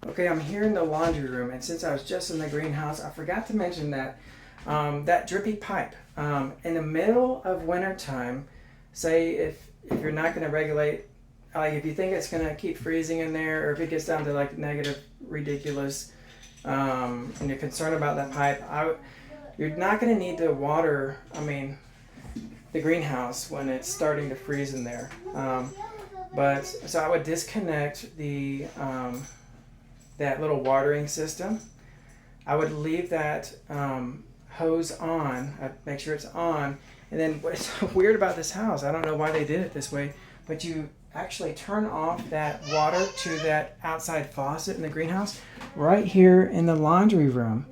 Okay, I'm here in the laundry room, and since I was just in the greenhouse, I forgot to mention that that drippy pipe. In the middle of winter time, say if you're not going to regulate, like if you think it's going to keep freezing in there, or if it gets down to like negative ridiculous, and you're concerned about that pipe, you're not going to need to water. I mean, the greenhouse when it's starting to freeze in there. But so I would disconnect the that little watering system. I would leave that hose on. I'd make sure it's on. And then what's weird about this house, I don't know why they did it this way, but you actually turn off that water to that outside faucet in the greenhouse right here in the laundry room.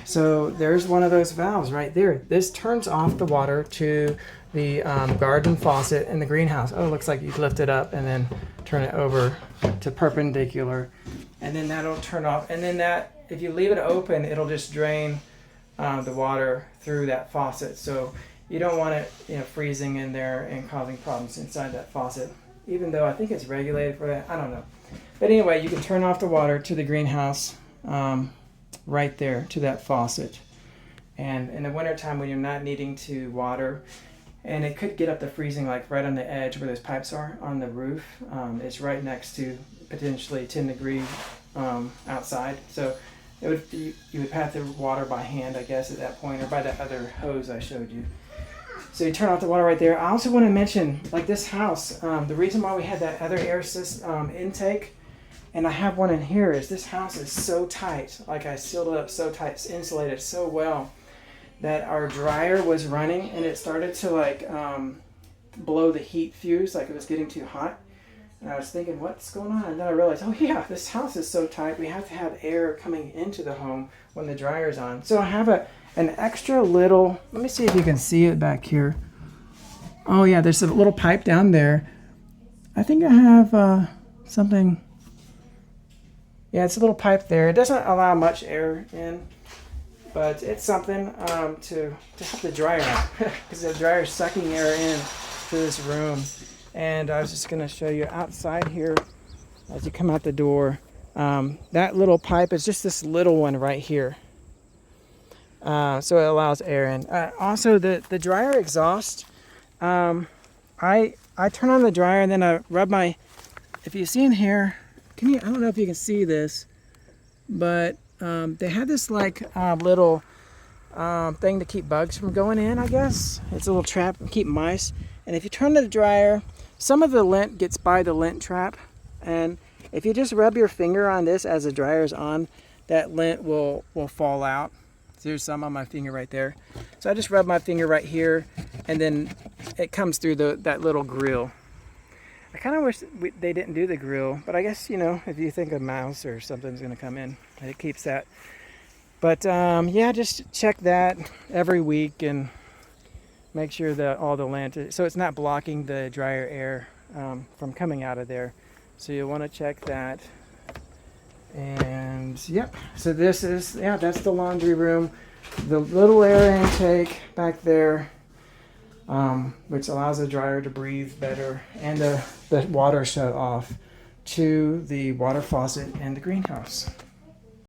So there's one of those valves right there. This turns off the water to the garden faucet in the greenhouse. Oh, it looks like you lift it up and then turn it over to perpendicular. And then that'll turn off. And then that, if you leave it open, it'll just drain the water through that faucet. So you don't want it, freezing in there and causing problems inside that faucet. Even though I think it's regulated for that, I don't know. But anyway, you can turn off the water to the greenhouse right there to that faucet. And in the wintertime when you're not needing to water, and it could get up to freezing like right on the edge where those pipes are on the roof. It's right next to potentially 10 degrees outside. So you would have to water by hand, I guess, at that point, or by that other hose I showed you. So you turn off the water right there. I also want to mention, like this house, the reason why we had that other air system intake, and I have one in here, is this house is so tight. Like I sealed it up so tight, it's insulated so well, that our dryer was running and it started to blow the heat fuse, like it was getting too hot. And I was thinking, what's going on? And then I realized, oh yeah, this house is so tight, we have to have air coming into the home when the dryer's on. So I have an extra little, let me see if you can see it back here. Oh yeah, there's a little pipe down there. I think I have something. Yeah, it's a little pipe there. It doesn't allow much air in, but it's something to help the dryer out, because the dryer's sucking air in to this room. And I was just going to show you outside here as you come out the door. That little pipe is just this little one right here. So it allows air in. Also, the dryer exhaust, I turn on the dryer and then I rub my, if you see in here, I don't know if you can see this, but they have this little thing to keep bugs from going in, I guess. It's a little trap to keep mice. And if you turn the dryer, some of the lint gets by the lint trap. And if you just rub your finger on this as the dryer is on, that lint will fall out. So there's some on my finger right there. So I just rub my finger right here, and then it comes through that little grill. I kind of wish they didn't do the grill, but I guess, if you think a mouse or something's going to come in, it keeps that. But yeah, just check that every week and make sure that all the lint, so it's not blocking the dryer air from coming out of there. So you'll want to check that. And yep, so this is, that's the laundry room. The little air intake back there, which allows the dryer to breathe better, and the water shut off to the water faucet in the greenhouse.